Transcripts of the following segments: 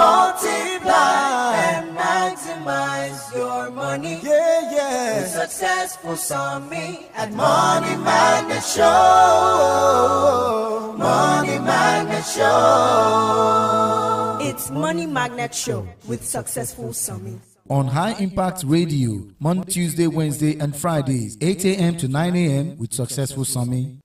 multiply, and maximize your money. Yeah, yeah. The Successful Summit at Money Magnet Show. Money Magnet Show. It's Money Magnet Show with Successful Summit. On High Impact Radio, Monday, Tuesday, Wednesday, and Fridays, 8 a.m. to 9 a.m. with Successful Summit.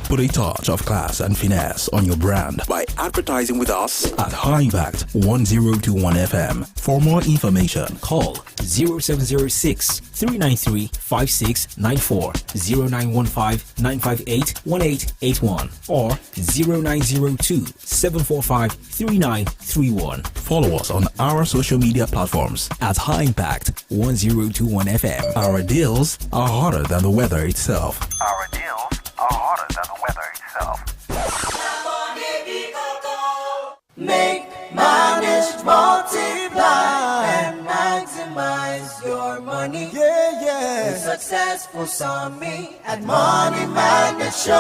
Put a touch of class and finesse on your brand by advertising with us at High Impact 1021 FM. For more information, call 0706 393 5694, 0915 958 1881, or 0902 745 3931. Follow us on our social media platforms at High Impact 1021 FM. Our deals are hotter than the weather itself. Our deals are hotter than the weather itself. Make, manage, multiply, and maximize your money. Yeah, yeah. The Successful Summit at Money Magnet Show.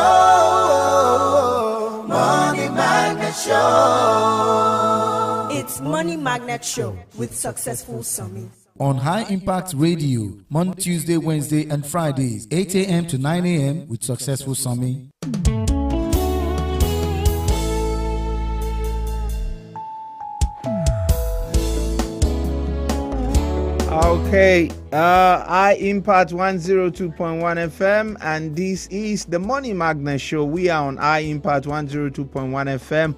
Money Magnet Show. It's Money Magnet Show with Successful Summit. On High Impact Radio, Monday, Tuesday, Wednesday, and Fridays, 8 a.m. to 9 a.m. with Successful Summit. Okay, I Impact 102.1 FM, and this is the Money Magnet Show. We are on I Impact 102.1 FM.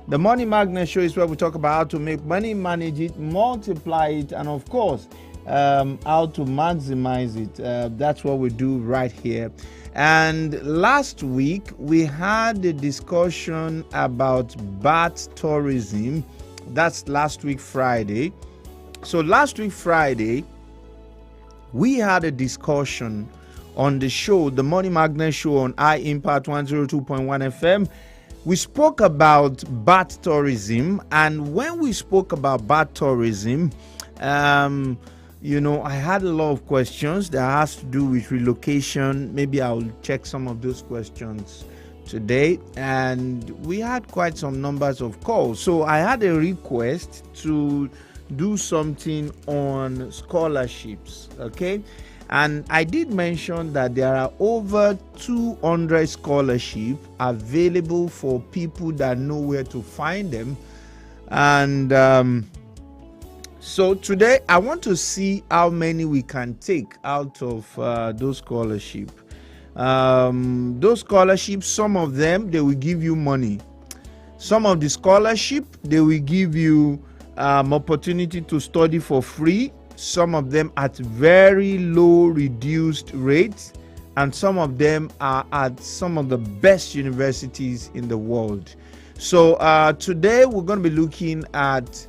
The Money Magnet Show is where we talk about how to make money, manage it, multiply it, and of course, how to maximize it. That's what we do right here. And last week, we had a discussion about bat tourism. That's last week, Friday. So last week, Friday, we had a discussion on the show, the Money Magnet Show on I Impact 102.1 FM. We spoke about bat tourism, and when we spoke about bat tourism, I had a lot of questions that has to do with relocation. Maybe I'll check some of those questions today, and we had quite some numbers of calls. So I had a request to do something on scholarships, okay? And I did mention that there are over 200 scholarships available for people that know where to find them. And so today I want to see how many we can take out of those scholarships. Those scholarships, some of them, they will give you money. Some of the scholarship, they will give you opportunity to study for free, some of them at very low reduced rates, and some of them are at some of the best universities in the world. So today we're going to be looking at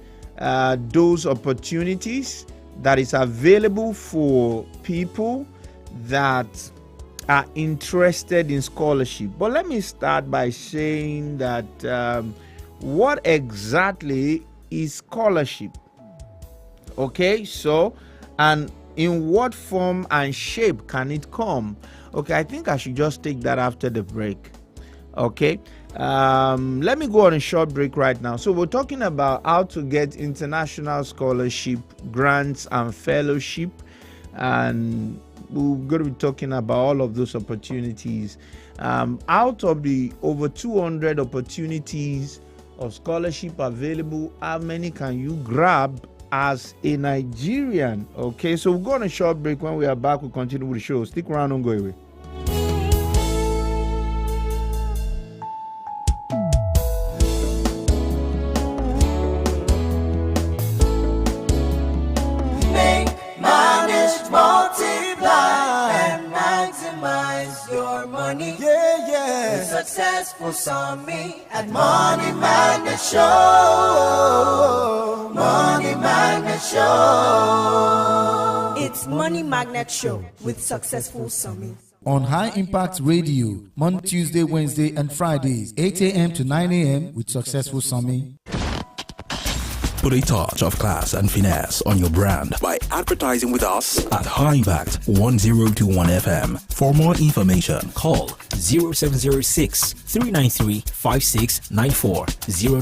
those opportunities that is available for people that are interested in scholarship. But let me start by saying that what exactly is scholarship? Okay, so, and in what form and shape can it come? Okay, I think I should just take that after the break. Okay, let me go on a short break right now. So we're talking about how to get international scholarship, grants, and fellowship, and we're going to be talking about all of those opportunities. Out of the over 200 opportunities of scholarship available, how many can you grab as a Nigerian? Okay, so we'll go on a short break. When we are back, we'll continue with the show. Stick around, don't go away. Make, manage, multiply, and maximize your money. Yeah, yeah. The Successful Summit at Money Magnet Show. Money Magnet Show. It's Money Magnet Show with Successful Summit. On High Impact Radio, Monday, Tuesday, Wednesday, and Fridays, 8 a.m. to 9 a.m. with Successful Summit. Put a touch of class and finesse on your brand by advertising with us at High Impact 1021 FM. For more information, call 0706 393 5694,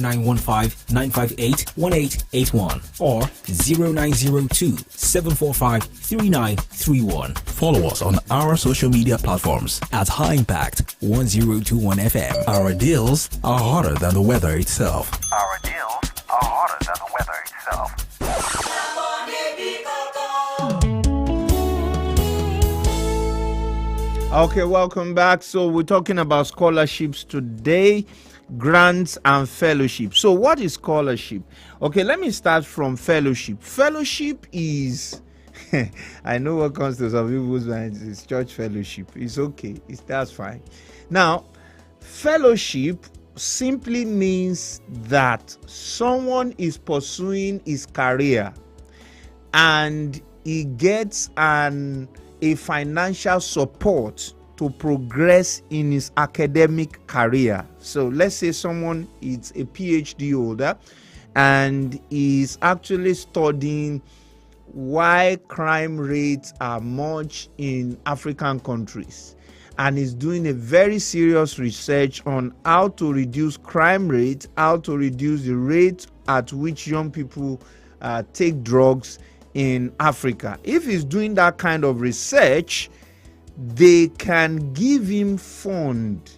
0915 958 1881, or 0902 745 3931. Follow us on our social media platforms at High Impact 1021 FM. Our deals are hotter than the weather itself. Our deals are hotter than the weather itself. Okay, welcome back. So we're talking about scholarships today, grants and fellowship. So what is scholarship? Okay, let me start from fellowship. Fellowship is I know what comes to some people's minds is church fellowship. It's okay. That's fine. Now, fellowship simply means that someone is pursuing his career and he gets a financial support to progress in his academic career. So let's say someone is a PhD holder and is actually studying why crime rates are much in African countries, and is doing a very serious research on how to reduce crime rates, how to reduce the rate at which young people take drugs in Africa. If he's doing that kind of research, they can give him fund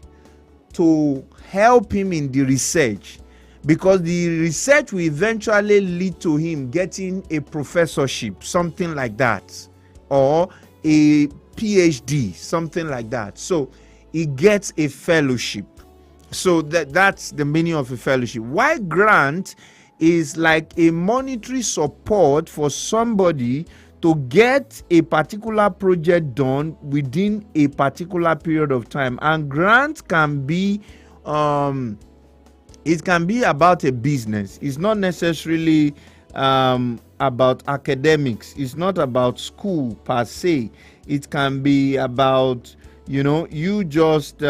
to help him in the research, because the research will eventually lead to him getting a professorship, something like that, or a PhD, something like that. So he gets a fellowship. So that's the meaning of a fellowship. Why grant is like a monetary support for somebody to get a particular project done within a particular period of time. And grant can be it can be about a business. It's not necessarily about academics. It's not about school per se. It can be about, you just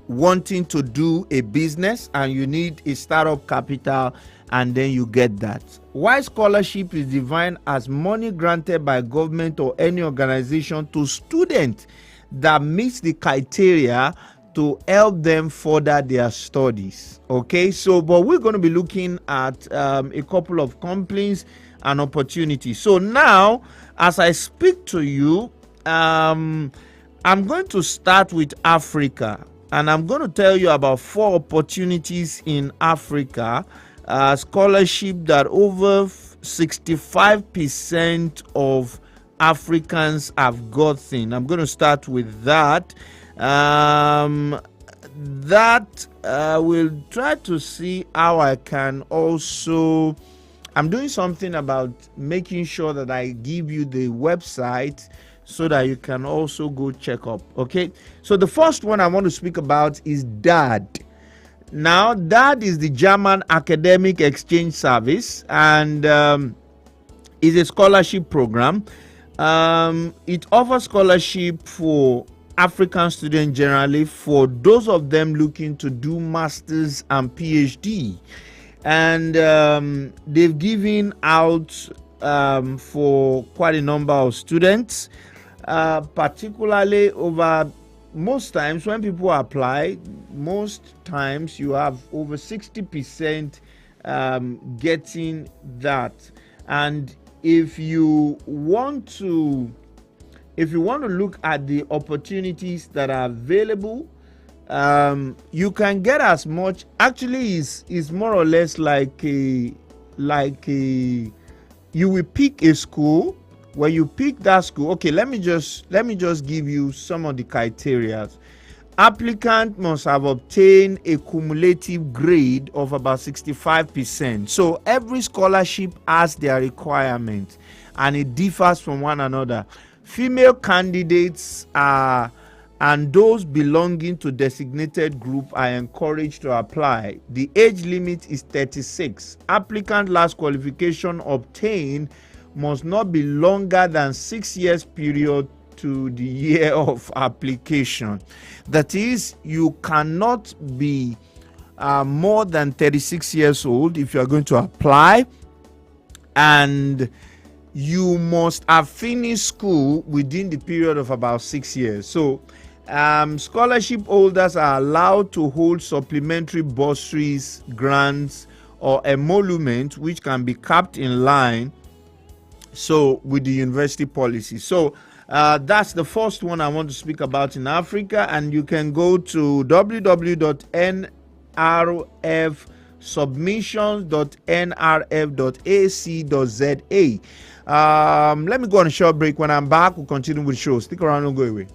wanting to do a business and you need a startup capital, and then you get that. Why scholarship is defined as money granted by government or any organization to students that meets the criteria to help them further their studies. Okay, so but we're going to be looking at a couple of complaints and opportunities. So now, as I speak to you, I'm going to start with Africa, and I'm going to tell you about 4 opportunities in Africa, scholarship that over 65% of Africans have gotten. I'm going to start with that. We'll try to see how I can also, I'm doing something about making sure that I give you the website so that you can also go check up. Okay, so the first one I want to speak about is DAD. Now, DAD is the German Academic Exchange Service, and is a scholarship program. It offers scholarship for African students generally, for those of them looking to do masters and PhD, and they've given out for quite a number of students, particularly over most times when people apply, most times you have over 60% getting that. And if you want to look at the opportunities that are available, you can get as much. Actually, is more or less like a you will pick a school. When you pick that school, okay, let me just give you some of the criteria. Applicant must have obtained a cumulative grade of about 65%. So every scholarship has their requirements, and it differs from one another. Female candidates and those belonging to designated group are encouraged to apply. The age limit is 36. Applicant last qualification obtained must not be longer than 6 years period to the year of application. That is, you cannot be more than 36 years old if you are going to apply, and you must have finished school within the period of about 6 years. So scholarship holders are allowed to hold supplementary bursaries, grants, or emolument, which can be capped in line with the university policy. So that's the first one I want to speak about in Africa, and you can go to www.nrfsubmissions.nrf.ac.za. Let me go on a short break. When I'm back, we'll continue with the show. Stick around, don't go away.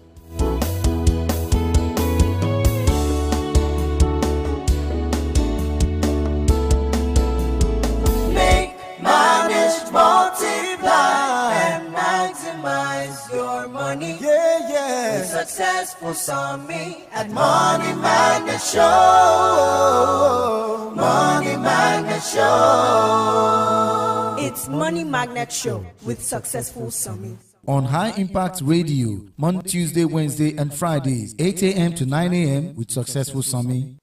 Successful Sami at Money Magnet Show. Money Magnet Show. It's Money Magnet Show with Successful Sami. On High Impact Radio, Monday, Tuesday, Wednesday, and Fridays, 8 a.m. to 9 a.m. with Successful Sami.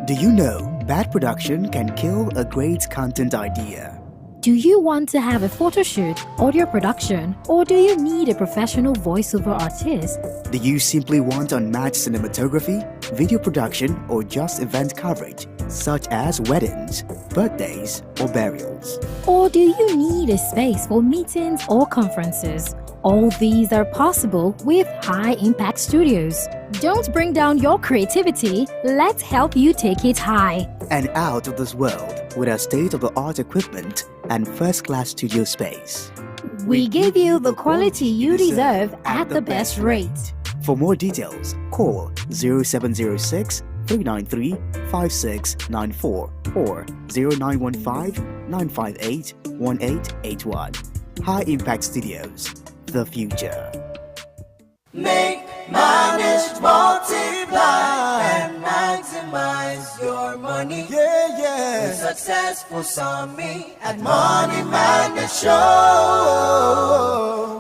Do you know bad production can kill a great content idea? Do you want to have a photo shoot, audio production, or do you need a professional voiceover artist? Do you simply want unmatched cinematography, video production, or just event coverage, such as weddings, birthdays, or burials? Or do you need a space for meetings or conferences? All these are possible with High Impact Studios. Don't bring down your creativity, let's help you take it high and out of this world with our state-of-the-art equipment and first-class studio space. We give you the quality you deserve at the best rate. For more details, call 0706 393 5694 or 0915 958 1881. High Impact Studios, the future. Make manage, multiply, and maximize your money. With Successful Sami at Money Magnet Show.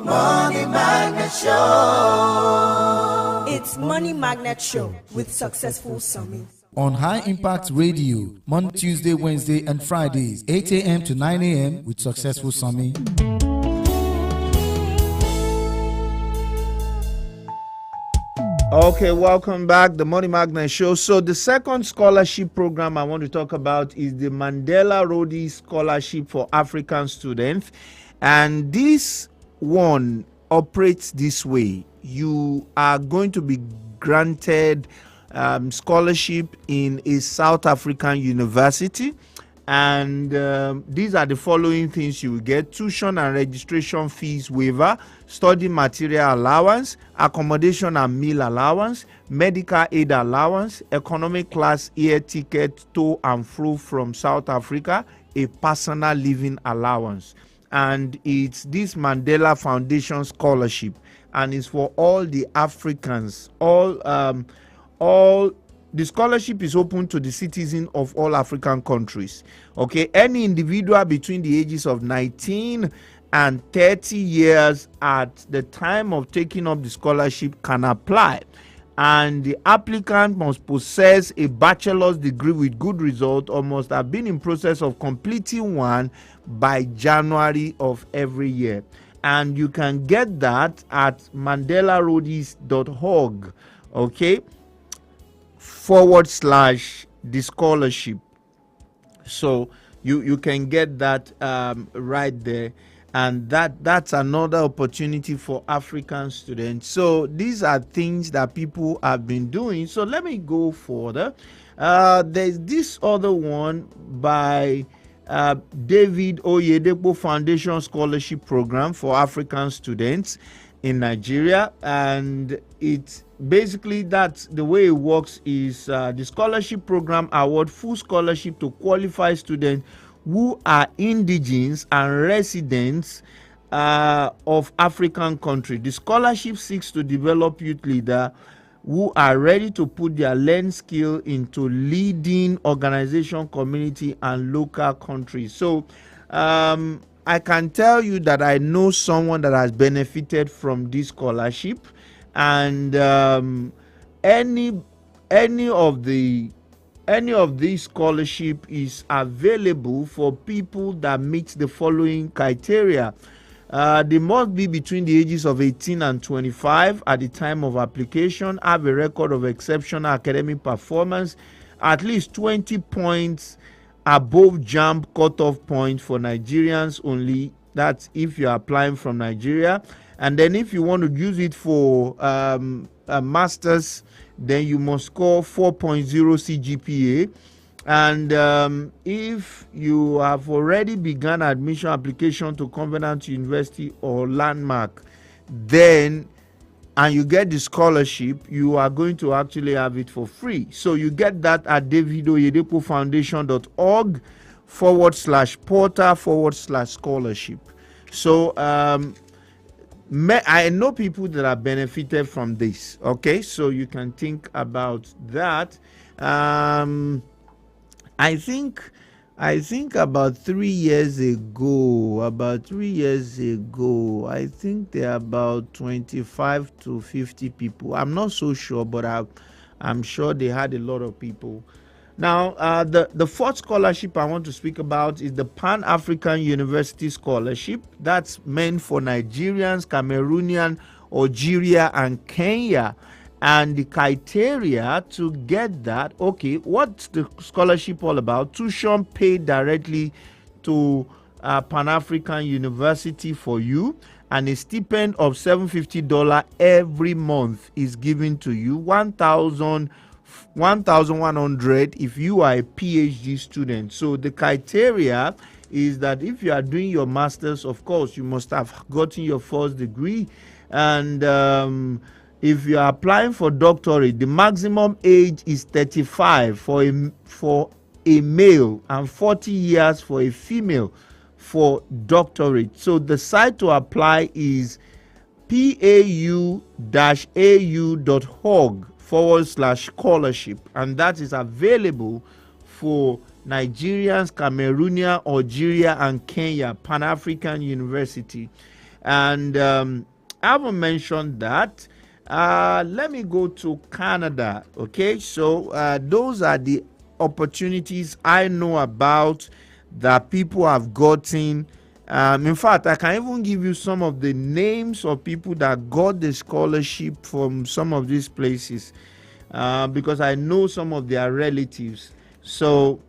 Money Magnet Show. It's Money Magnet Show with Successful Sami. On High Impact Radio, Monday, Tuesday, Wednesday, and Fridays, 8 a.m. to 9 a.m. with Successful Sami. Okay, welcome back, the Money Magnet Show. So the second scholarship program I want to talk about is the Mandela Rhodes Scholarship for African Students. And this one operates this way. You are going to be granted scholarship in a South African university. And these are the following things you will get: tuition and registration fees waiver, study material allowance, accommodation and meal allowance, medical aid allowance, economic class air ticket to and fro from South Africa, a personal living allowance. And it's this Mandela Foundation scholarship, and it's for all the Africans, the scholarship is open to the citizens of all African countries. Okay, any individual between the ages of 19 and 30 years at the time of taking up the scholarship can apply. And the applicant must possess a bachelor's degree with good result or must have been in process of completing one by January of every year. And you can get that at mandelarhodes.org. Okay, /the scholarship. So you can get that right there, and that's another opportunity for African students. So these are things that people have been doing. So let me go further. There's this other one by David Oyedepo Foundation Scholarship Program for African students in Nigeria, and it's basically, that's the way it works is the scholarship program award full scholarship to qualified students who are indigenous and residents of African country. The scholarship seeks to develop youth leaders who are ready to put their learned skill into leading organization, community, and local countries. So I can tell you that I know someone that has benefited from this scholarship, and any of the any of these scholarship is available for people that meet the following criteria. They must be between the ages of 18 and 25 at the time of application, have a record of exceptional academic performance, at least 20 points above JAMB cutoff point for Nigerians only. That's if you're applying from Nigeria. And then if you want to use it for a master's, then you must score 4.0 CGPA. And if you have already begun admission application to Covenant University or Landmark, then and you get the scholarship, you are going to actually have it for free. So you get that at davidoyedepofoundation.org/portal/scholarship. So I know people that have benefited from this. Okay, so you can think about that. I think about 3 years ago, I think there are about 25 to 50 people. I'm not so sure, but I'm sure they had a lot of people. Now, the fourth scholarship I want to speak about is the Pan-African University Scholarship. That's meant for Nigerians, Cameroonian, Algeria, and Kenya. And the criteria to get that, okay, what's the scholarship all about? Tuition paid directly to Pan-African University for you, and a stipend of $750 every month is given to you. 1,100 if you are a PhD student. So the criteria is that if you are doing your master's, of course, you must have gotten your first degree. And if you are applying for doctorate, the maximum age is 35 for a male and 40 years for a female for doctorate. So the site to apply is pau-au.org/scholarship, and that is available for Nigerians, Cameroonian, Algeria, and Kenya, Pan-African University. And I haven't mentioned that. Let me go to Canada. Okay, so those are the opportunities I know about that people have gotten. In fact, I can even give you some of the names of people that got the scholarship from some of these places, because I know some of their relatives. So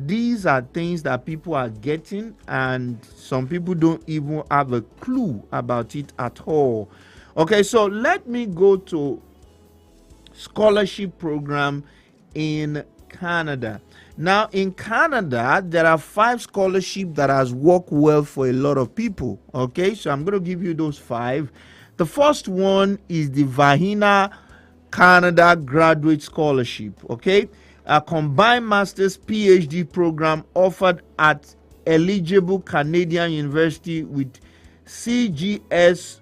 these are things that people are getting, and some people don't even have a clue about it at all. Okay, so let me go to scholarship program in Canada. Now, in Canada, there are 5 scholarships that has worked well for a lot of people. Okay, so I'm going to give you those 5. The first one is the Vahina Canada Graduate Scholarship. Okay, a combined master's PhD program offered at eligible Canadian university with CGS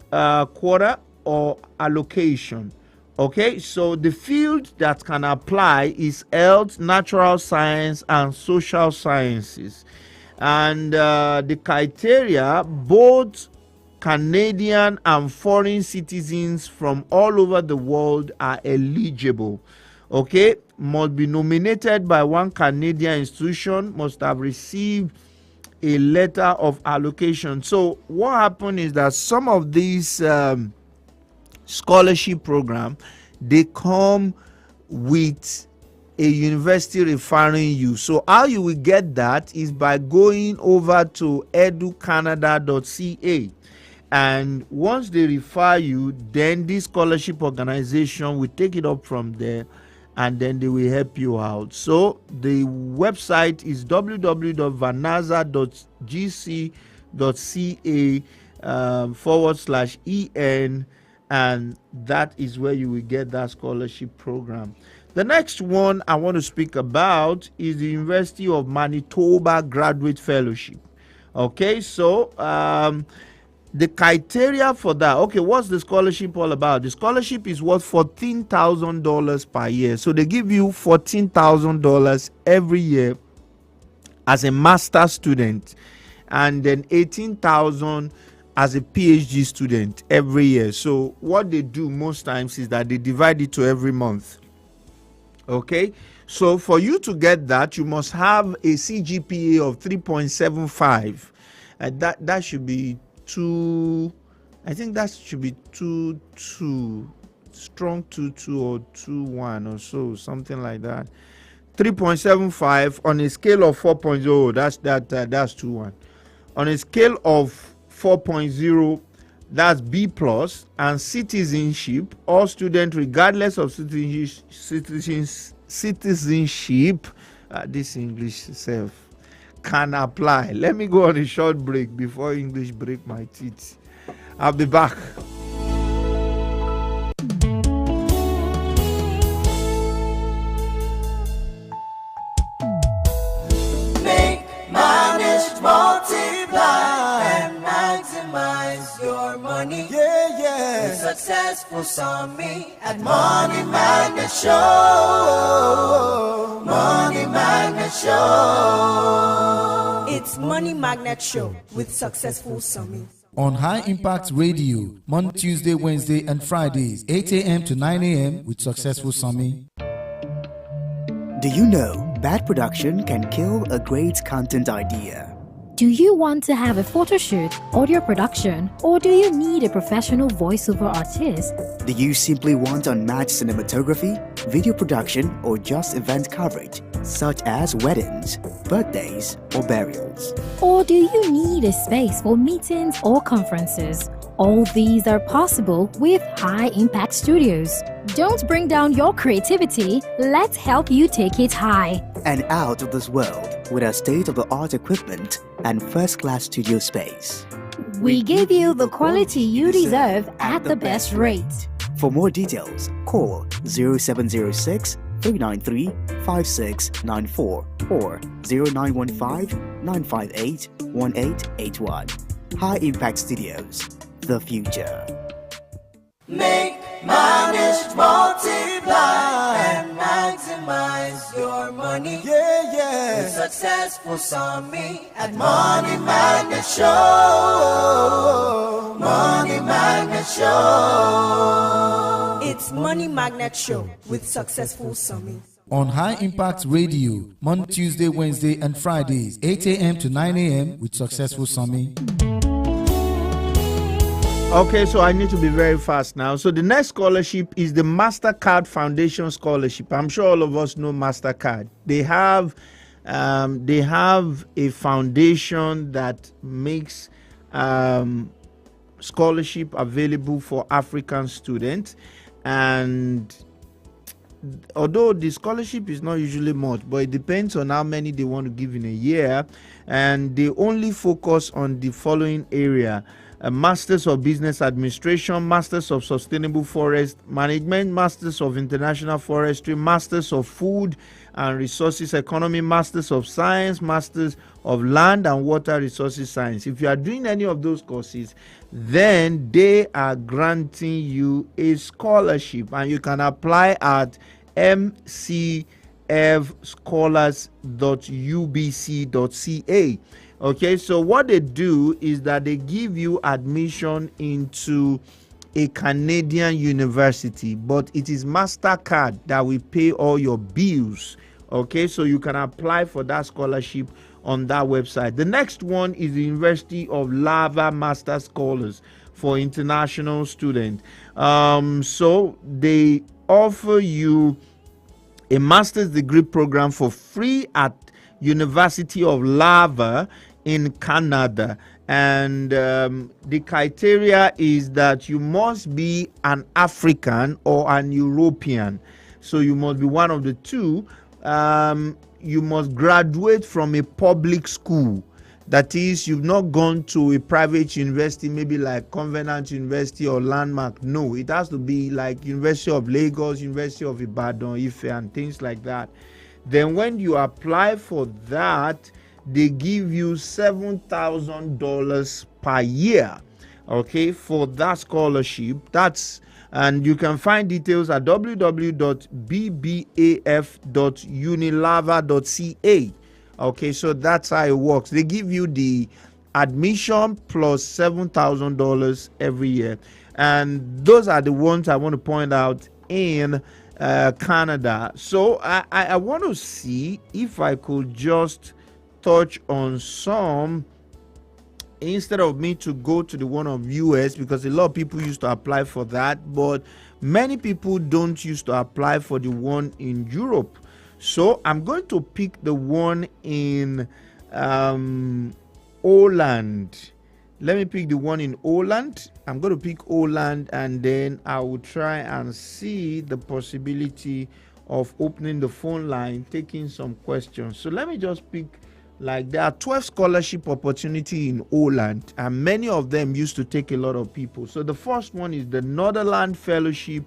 quota or allocation. Okay, so the field that can apply is health, natural science, and social sciences. And the criteria, both Canadian and foreign citizens from all over the world are eligible. Okay, must be nominated by one Canadian institution, must have received a letter of allocation. So what happened is that some of these scholarship program, they come with a university referring you. So how you will get that is by going over to educanada.ca, and once they refer you, then this scholarship organization will take it up from there, and then they will help you out. So the website is www.vanaza.gc.ca/en, and that is where you will get that scholarship program. The next one I want to speak about is the University of Manitoba Graduate Fellowship. Okay, so the criteria for that, okay, what's the scholarship all about? The scholarship is worth $14,000 per year. So they give you $14,000 every year as a master student, and then $18,000 as a PhD student every year. So what they do most times is that they divide it to every month. Okay, So for you to get that, you must have a CGPA of 3.75. That should be two. I think that should be 2.2, strong 2.2 or 2.1 or so, something like that. 3.75 on a scale of 4.0. That's 2.1. On a scale of 4.0, that's B plus. And citizenship, all students, regardless of citizenship, this English self can apply. Let me go on a short break before English break my teeth. I'll be back. Make, manage, multiply, and maximize your money. With Successful Summit at Money Magnet Show. Money Magnet Show. It's Money Magnet Show with Successful Summit. On High Impact Radio, Monday, Tuesday, Wednesday, and Fridays, 8 a.m. to 9 a.m. with Successful Summit. Do you know bad production can kill a great content idea? Do you want to have a photo shoot, audio production, or do you need a professional voiceover artist? Do you simply want unmatched cinematography, video production, or just event coverage, such as weddings, birthdays, or burials? Or do you need a space for meetings or conferences? All these are possible with High Impact Studios. Don't bring down your creativity, let's help you take it high. And out of this world with our state-of-the-art equipment and first-class studio space. We give you the quality you deserve at the best rate. For more details, call 0706 393 5694 or 0915 958 1881. High Impact Studios, the future. Make, manage, multiply, and maximize your money. With Successful Summit at Money Magnet Show. Money Magnet Show. It's Money Magnet Show with Successful Summit. On High Impact Radio, Monday, Tuesday, Wednesday, and Fridays, 8 a.m. to 9 a.m. with Successful Summit. Okay, so I need to be very fast now. So the next scholarship is the MasterCard Foundation Scholarship. I'm sure all of us know MasterCard. They have a foundation that makes scholarship available for African students. And although the scholarship is not usually much, but it depends on how many they want to give in a year. And they only focus on the following area: Masters of Business Administration, Masters of Sustainable Forest Management, Masters of International Forestry, Masters of Food and Resources Economy, Masters of Science, Masters of Land and Water Resources Science. If you are doing any of those courses, then they are granting you a scholarship, and you can apply at mcfscholars.ubc.ca. Okay, so what they do is that they give you admission into a Canadian university, but it is MasterCard that will pay all your bills. Okay, so you can apply for that scholarship on that website. The next one is the University of Lava Master Scholars for international students. So they offer you a master's degree program for free at University of Lava in Canada, and the criteria is that you must be an African or an European, so you must be one of the two. You must graduate from a public school, that is, you've not gone to a private university, maybe like Covenant University or Landmark. No, it has to be like University of Lagos, University of Ibadan, Ife, and things like that. Then when you apply for that, they give you $7,000 per year, okay, for that scholarship. And you can find details at www.bbaf.unilava.ca. Okay, so that's how it works. They give you the admission plus $7,000 every year, and those are the ones I want to point out in Canada. So I want to see if I could just touch on some, instead of me to go to the one of US, because a lot of people used to apply for that, but many people don't used to apply for the one in Europe. So I'm going to pick the one in Holland. Let me pick the one in Holland. I'm going to pick Holland, and then I will try and see the possibility of opening the phone line, taking some questions. So let me just pick, like, there are 12 scholarship opportunity in Holland, and many of them used to take a lot of people. So the first one is the Netherlands Fellowship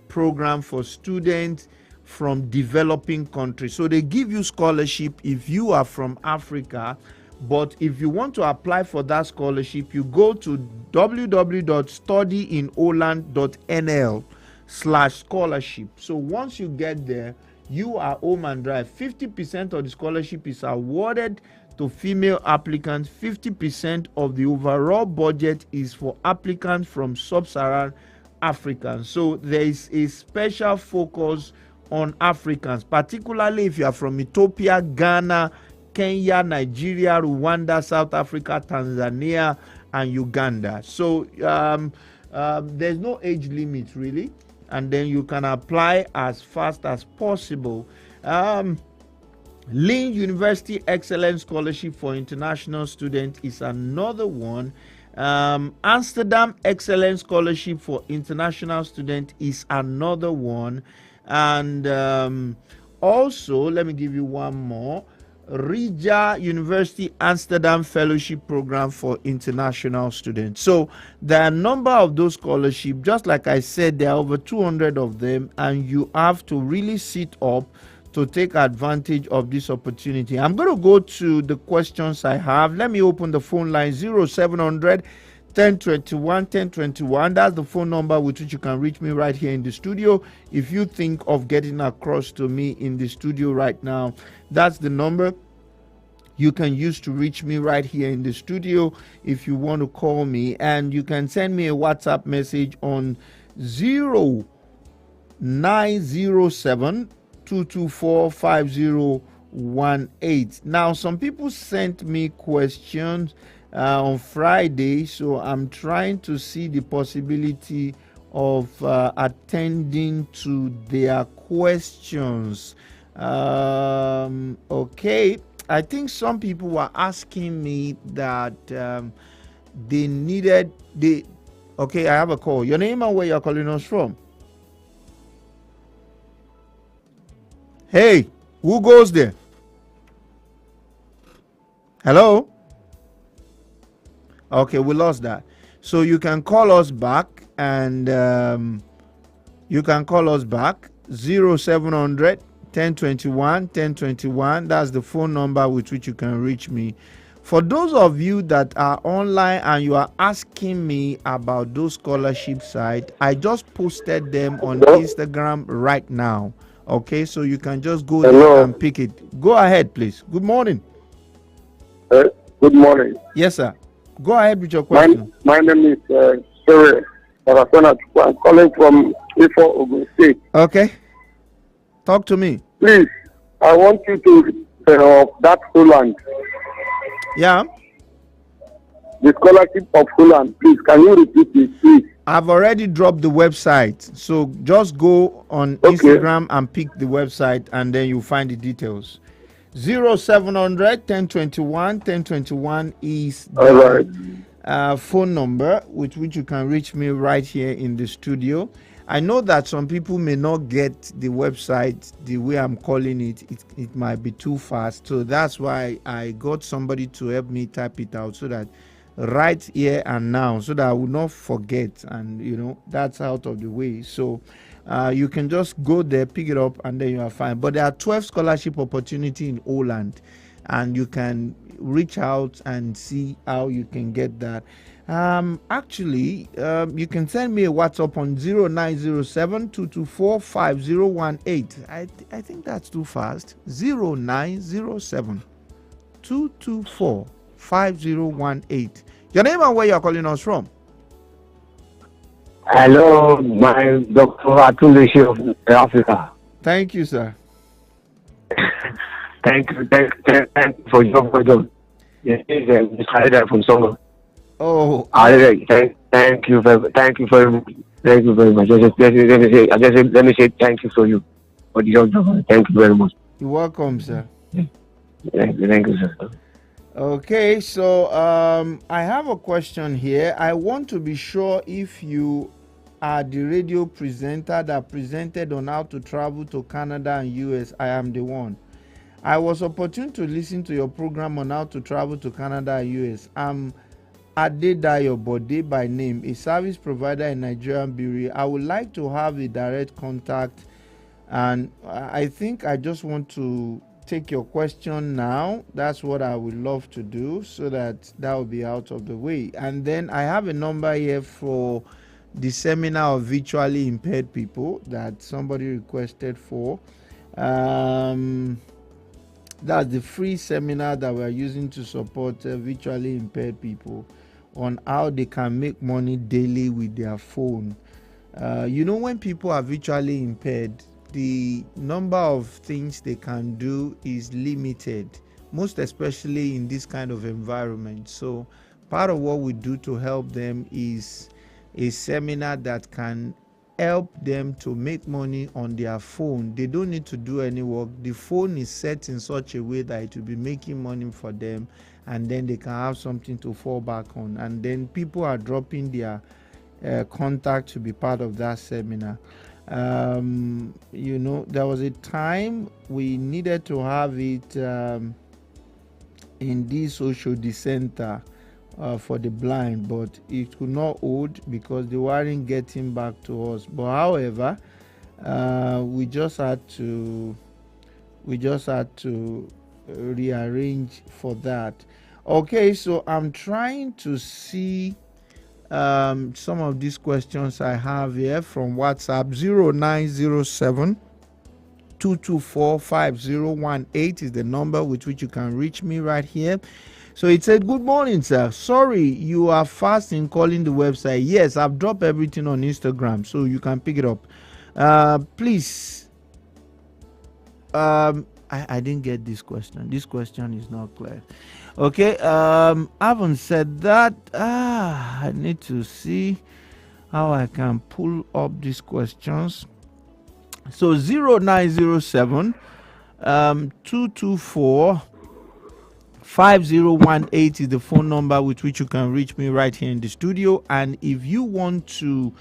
Program for students from developing countries. So they give you scholarship if you are from Africa. But if you want to apply for that scholarship, you go to www.studyinholland.nl/scholarship. So once you get there, you are home and dry. 50% of the scholarship is awarded to female applicants. 50% of the overall budget is for applicants from sub-Saharan Africa. So there is a special focus on Africans, particularly if you are from Ethiopia, Ghana, Kenya, Nigeria, Rwanda, South Africa, Tanzania, and Uganda. So there's no age limit really, and then you can apply as fast as possible. Lynn University Excellence Scholarship for International Students is another one. Amsterdam Excellence Scholarship for International Students is another one. And also, let me give you one more. Riga University Amsterdam Fellowship Program for International Students. So there are a number of those scholarships. Just like I said, there are over 200 of them, and you have to really sit up to take advantage of this opportunity. I'm going to go to the questions I have. Let me open the phone line. 0700 1021 1021. That's the phone number with which you can reach me right here in the studio. If you think of getting across to me in the studio right now, that's the number you can use to reach me right here in the studio if you want to call me. And you can send me a WhatsApp message on 0907 224 5018. Now, some people sent me questions on Friday, so I'm trying to see the possibility of attending to their questions. Okay, I think some people were asking me that they needed the. Okay, I have a call. Your name and where you're calling us from? Hey, who goes there? Hello? Okay, we lost that. So you can call us back, and you can call us back 0700 1021 1021. That's the phone number with which you can reach me. For those of you that are online and you are asking me about those scholarship sites, I just posted them on Instagram right now. Okay, so you can just go there and pick it. Go ahead, please. Good morning. Good morning. Yes, sir. Go ahead with your question. My name is Shere. I'm calling from Ifo, Ogun State. Okay. Talk to me. Please, I want you to that Holland. Yeah. The scholarship of Holland. Please, can you repeat it, please? I've already dropped the website. So just go on Instagram and pick the website, and then you'll find the details. 0700 1021 1021 is the phone number with which you can reach me right here in the studio. I know that some people may not get the website the way I'm calling it. It might be too fast. So that's why I got somebody to help me type it out, so that right here and now, so that I will not forget, and that's out of the way. So you can just go there, pick it up, and then you are fine. But there are 12 scholarship opportunity in Holland, and you can reach out and see how you can get that. Actually, you can send me a WhatsApp on 0907 224 5018. I think that's too fast. 0907 224 5018. Your name and where you're calling us from? Hello, my Dr. Atundeshi of Africa. Thank you, sir. Thank you for your job. Yes, Mr. Haida from Songo. Oh, thank you very much. Thank you very much. Let me say thank you for you for the job. Thank you very much. You're welcome, sir. Thank you, sir. Okay, so I have a question here. I want to be sure if you are the radio presenter that presented on how to travel to Canada and US. I am the one. I was opportune to listen to your program on how to travel to Canada and US. I'm Adedayo Bode by name, a service provider in Nigerian Bureau. I would like to have a direct contact, and I think I just want to take your question now. That's what I would love to do, so that will be out of the way. And then I have a number here for the seminar of visually impaired people that somebody requested for. That's the free seminar that we're using to support visually impaired people on how they can make money daily with their phone. When people are visually impaired, the number of things they can do is limited, most especially in this kind of environment. So part of what we do to help them is a seminar that can help them to make money on their phone. They don't need to do any work. The phone is set in such a way that it will be making money for them, and then they can have something to fall back on. And then people are dropping their contact to be part of that seminar. There was a time we needed to have it in this social center for the blind, but it could not hold because they weren't getting back to us. But however, we just had to rearrange for that. Okay, so I'm trying to see some of these questions I have here from WhatsApp. 0907 224 5018 is the number with which you can reach me right here. So it said, good morning, sir. Sorry, you are fast in calling the website. Yes, I've dropped everything on Instagram, so you can pick it up. Please. I didn't get this question. This question is not clear. Okay, having said that, I need to see how I can pull up these questions. So 0907 224 5018 is the phone number with which you can reach me right here in the studio. And if you want to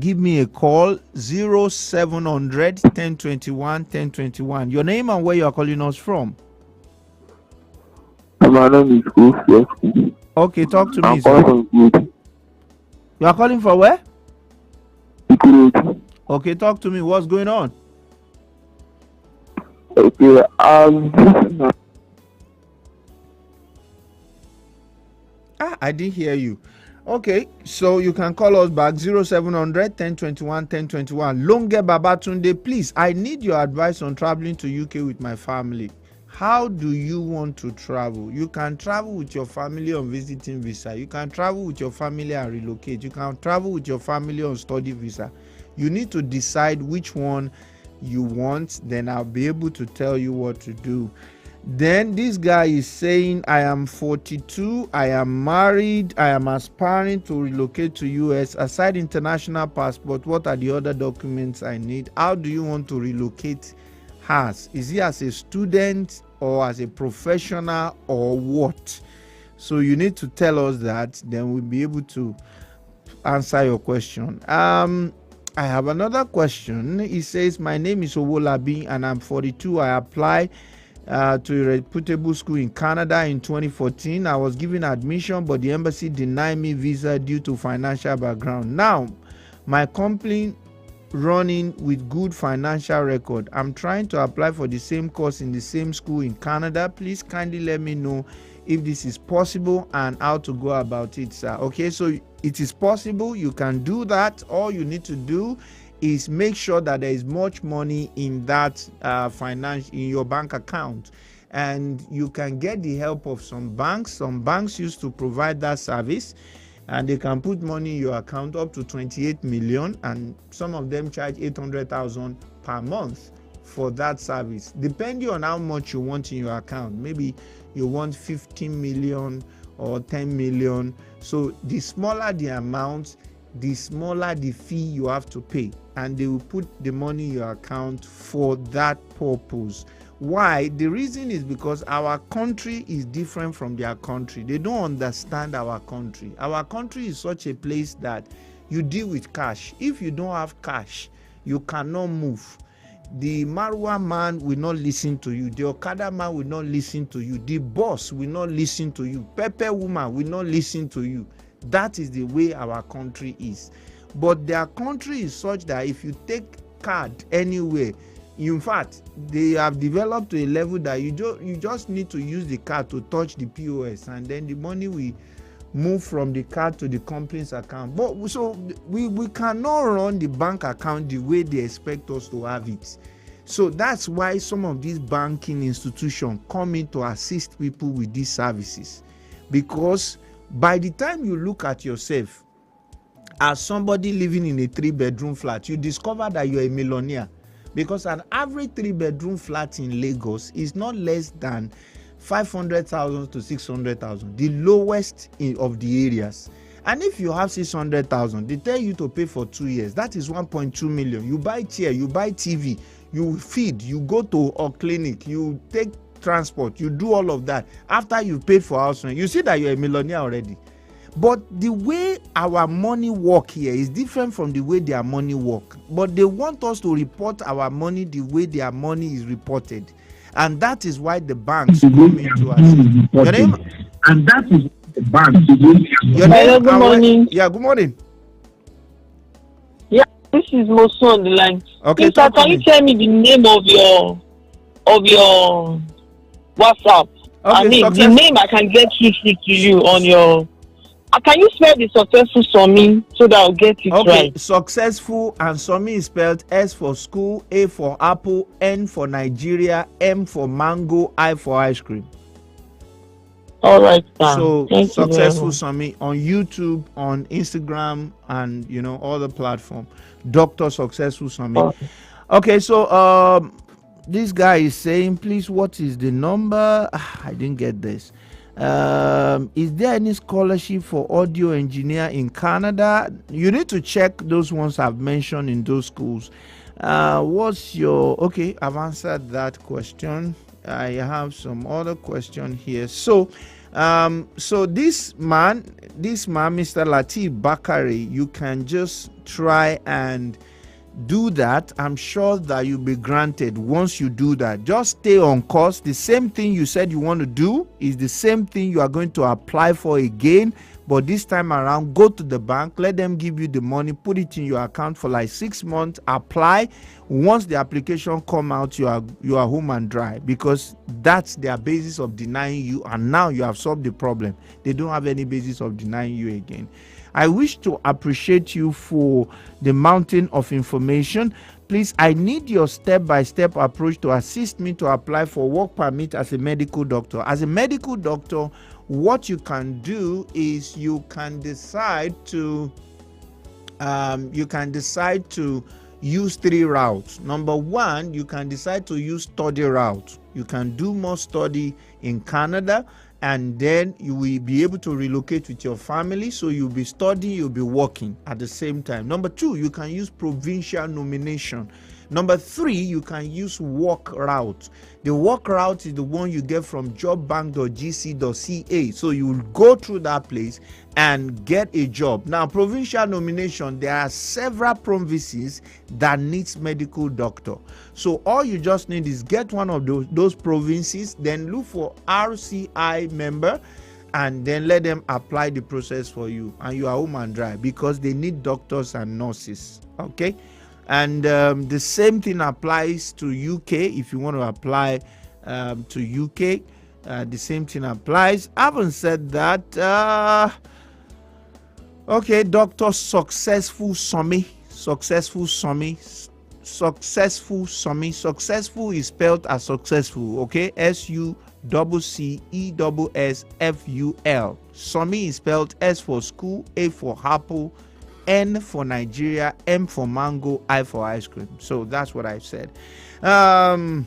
give me a call, 0700 1021 1021. Your name and where you are calling us from. My name is Chris. Okay, talk to me. You are calling for where? Okay, talk to me. What's going on? Okay, I didn't hear you. Okay, so you can call us back 0700 1021 1021. Longe Babatunde, please, I need your advice on traveling to UK with my family. How do you want to travel? You can travel with your family on visiting visa. You can travel with your family and relocate. You can travel with your family on study visa. You need to decide which one you want, then I'll be able to tell you what to do. Then this guy is saying, I am 42, I am married, I am aspiring to relocate to US. Aside international passport, what are the other documents I need? How do you want to relocate? Is he as a student or as a professional or what? So you need to tell us that, then we'll be able to answer your question. I have another question. He says, my name is Owolabi and I'm 42. I apply to a reputable school in Canada in 2014. I was given admission, but the embassy denied me visa due to financial background. Now, my company running with good financial record. I'm trying to apply for the same course in the same school in Canada. Please kindly let me know if this is possible and how to go about it, sir. Okay, so it is possible. You can do that. All you need to do is make sure that there is much money in that finance in your bank account, and you can get the help of some banks. Some banks used to provide that service. and they can put money in your account up to 28 million, and some of them charge 800,000 per month for that service, depending on how much you want in your account. Maybe you want 15 million or 10 million. So the smaller the amount, the smaller the fee you have to pay, and they will put the money in your account for that purpose. Why? The reason is because our country is different from their country. They don't understand our country. Our country is such a place that you deal with cash. If you don't have cash, you cannot move. The Marwa man will not listen to you. The Okada man will not listen to you. The boss will not listen to you. Pepper woman will not listen to you. That is the way our country is. But their country is such that if you take card anywhere, in fact, they have developed to a level that you just need to use the card to touch the POS, and then the money will move from the card to the company's account. But so we cannot run the bank account the way they expect us to have it. So that's why some of these banking institutions come in to assist people with these services, because by the time you look at yourself as somebody living in a 3-bedroom flat, you discover that you're a millionaire, because an average 3-bedroom flat in Lagos is not less than 500,000 to 600,000, the lowest of the areas. And if you have 600,000, they tell you to pay for 2 years. That is 1.2 million. You buy chair, you buy TV, you feed, you go to a clinic, you take transport, you do all of that. After you paid for house rent, you see that you're a millionaire already. But the way our money work here is different from the way their money work. But they want us to report our money the way their money is reported. And that is why the banks come into us. Your name? And that is the banks. Your name? Hello, good morning. Yeah, good morning. Yeah, this is Mosu on the line. Okay, Sir, can you tell me the name of your WhatsApp? Okay, I mean, the name I can get through to you on your... Can you spell the successful Somi so that I'll get it right? Successful, and Somi is spelled S for school, A for apple, N for Nigeria, M for mango, I for ice cream. All right. So Successful Somi on YouTube, on Instagram, and all the platform. Dr. Successful Somi. Okay, so this guy is saying, please, what is the number? I didn't get this. Is there any scholarship for audio engineer in Canada? You need to check those ones I've mentioned in those schools. What's your... Okay, I've answered that question. I have some other question here. So this man, Mr. Latif Bakari, you can just try and do that. I'm sure that you'll be granted once you do that. Just stay on course. The same thing you said you want to do is the same thing you are going to apply for again, but this time around, go to the bank, let them give you the money, put it in your account for like 6 months, apply. Once the application come out, you are home and dry, because that's their basis of denying you, and now you have solved the problem. They don't have any basis of denying you again. I wish to appreciate you for the mountain of information. Please, I need your step-by-step approach to assist me to apply for work permit as a medical doctor. As a medical doctor, what you can do is you can decide to use 3 routes. Number 1, you can decide to use study route. You can do more study in Canada, and then you will be able to relocate with your family. So you'll be studying, you'll be working at the same time. Number 2, you can use provincial nomination. Number 3, you can use work route. The work route is the one you get from jobbank.gc.ca. So you will go through that place and get a job. Now, provincial nomination, there are several provinces that needs medical doctor. So all you just need is get one of those provinces, then look for RCI member, and then let them apply the process for you, and you are home and dry, because they need doctors and nurses. Okay. And the same thing applies to UK. If you want to apply to UK, the same thing applies. I haven't said that. Okay, Dr. Successful Somi. Successful is spelled as successful. Okay, SUCCESSFUL. SCESSFUL. Somi is spelled S for school, A for apple, N for Nigeria, M for mango, I for ice cream. So that's what I said. I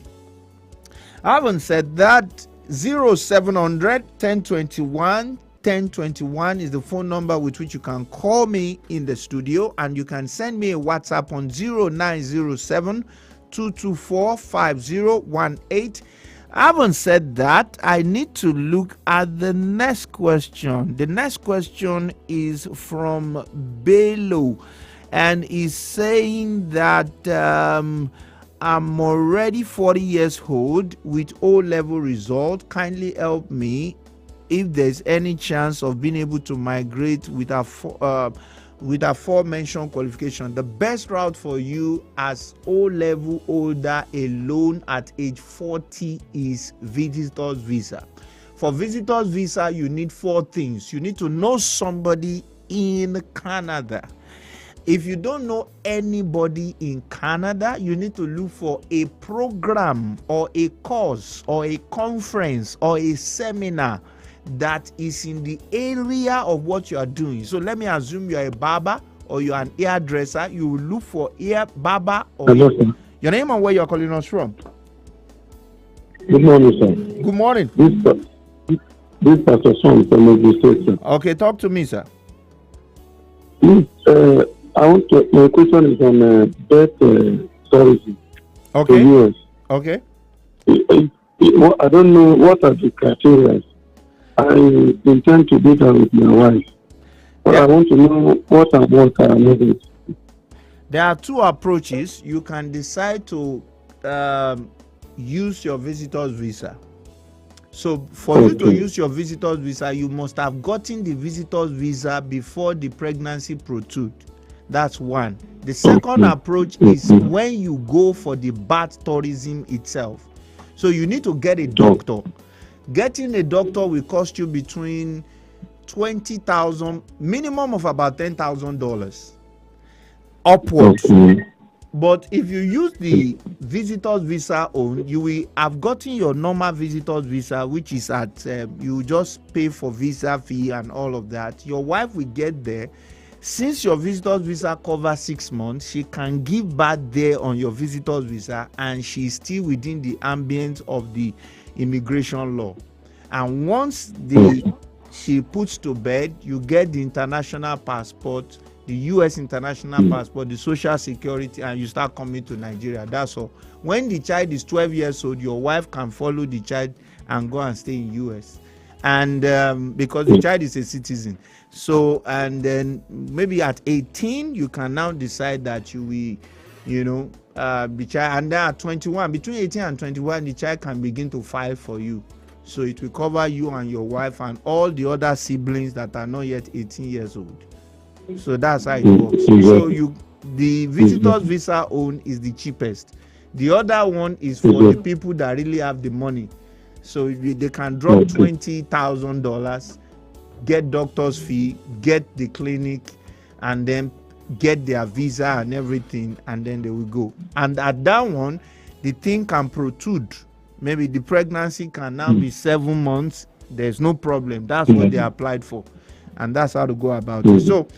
haven't said that. 0700 1021 1021 is the phone number with which you can call me in the studio, and you can send me a WhatsApp on 0907 224 5018. I haven't said that. I need to look at the next question. The next question is from Bello, and is saying that I'm already 40 years old with O-level result. Kindly help me if there's any chance of being able to migrate with aforementioned qualification. The best route for you as O-level holder alone at age 40 is visitor's visa. For visitor's visa, you need 4 things. You need to know somebody in Canada. If you don't know anybody in Canada, you need to look for a program or a course or a conference or a seminar that is in the area of what you are doing. So let me assume you are a barber or you are an hairdresser. You will look for barber or Hello, sir. Your name and where you are calling us from. Good morning, sir. Good morning. This Pastor Son from Ogun State, sir. Okay, talk to me, sir. Please, my question is on debt tourism. Okay. US. Okay. I don't know what are the criteria. I intend to do that with my wife, but I want to know what are needed. There are 2 approaches. You can decide to use your visitor's visa. So for you to use your visitor's visa, you must have gotten the visitor's visa before the pregnancy protrude. That's one. The second approach is when you go for the birth tourism itself. So you need to get a doctor. Getting a doctor will cost you between $20,000, minimum of about $10,000 upwards. But if you use the visitor's visa own, you will have gotten your normal visitor's visa, which is at you just pay for visa fee and all of that. Your wife will get there. Since your visitor's visa covers 6 months, she can give birth there on your visitor's visa, and she's still within the ambience of the immigration law. And once she puts to bed, you get the international passport, the US international passport, the social security, and you start coming to Nigeria. That's all. When the child is 12 years old, your wife can follow the child and go and stay in US. And because the child is a citizen. So, and then maybe at 18, you can now decide that you will, the child, and then at 21, between 18 and 21, the child can begin to file for you. So it will cover you and your wife and all the other siblings that are not yet 18 years old. So that's how it works. So the visitor's visa own is the cheapest. The other one is for the people that really have the money. So they can drop $20,000, get doctor's fee, get the clinic, and then get their visa and everything, and then they will go. And at that one, the thing can protrude. Maybe the pregnancy can now be 7 months. There's no problem. That's what they applied for, and that's how to go about it. So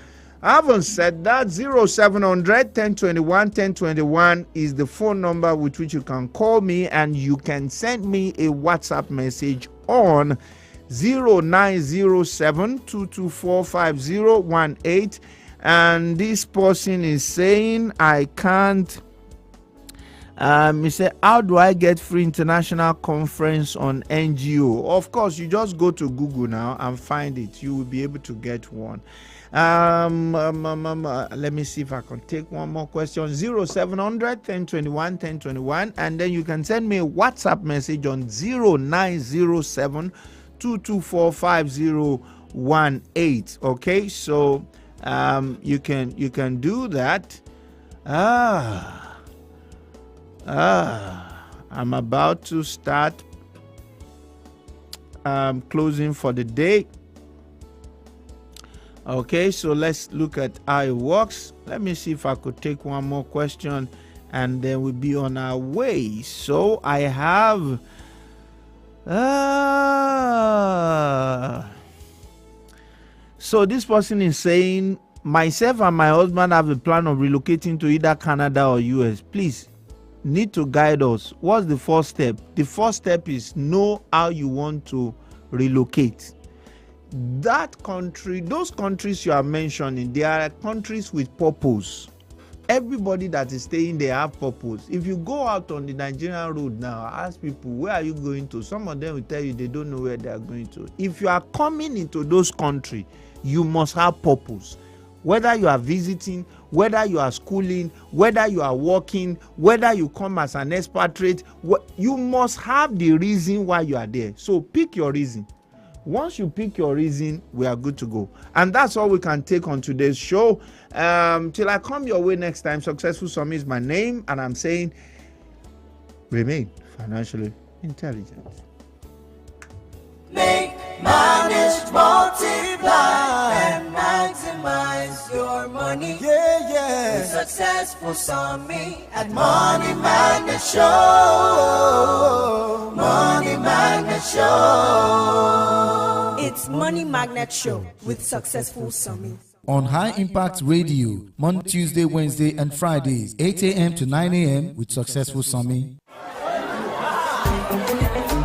I haven't said that. 0700 1021 1021 is the phone number with which you can call me, and you can send me a WhatsApp message on 0907 224 5018. And this person is saying, I can't. He said, how do I get free international conference on NGO? Of course, you just go to Google now and find it. You will be able to get one. Let me see if I can take one more question. 0700 1021 1021, and then you can send me a WhatsApp message on 0907 224 5018. Okay, so you can do that. I'm about to start closing for the day. Okay, so let's look at how it works. Let me see if I could take one more question, and then we'll be on our way. So I have So this person is saying, myself and my husband have a plan of relocating to either Canada or US. Please, need to guide us. What's the first step? The first step is know how you want to relocate. That country, those countries you are mentioning, they are countries with purpose. Everybody that is staying there have purpose. If you go out on the Nigerian road now, ask people, where are you going to? Some of them will tell you they don't know where they are going to. If you are coming into those countries, you must have purpose. Whether you are visiting, whether you are schooling, whether you are working, whether you come as an expatriate, you must have the reason why you are there. So pick your reason. Once you pick your reason, we are good to go. And that's all we can take on today's show. Till I come your way next time, Successful Summit is my name, and I'm saying, remain financially intelligent. Make, manage, multiply, and maximize your money. With Successful Summit at Money Magnet Show. Money Magnet Show. It's Money Magnet Show with Successful Summit. On High Impact Radio, Monday, Tuesday, Wednesday, and Fridays, 8 a.m. to 9 a.m. with Successful Summit.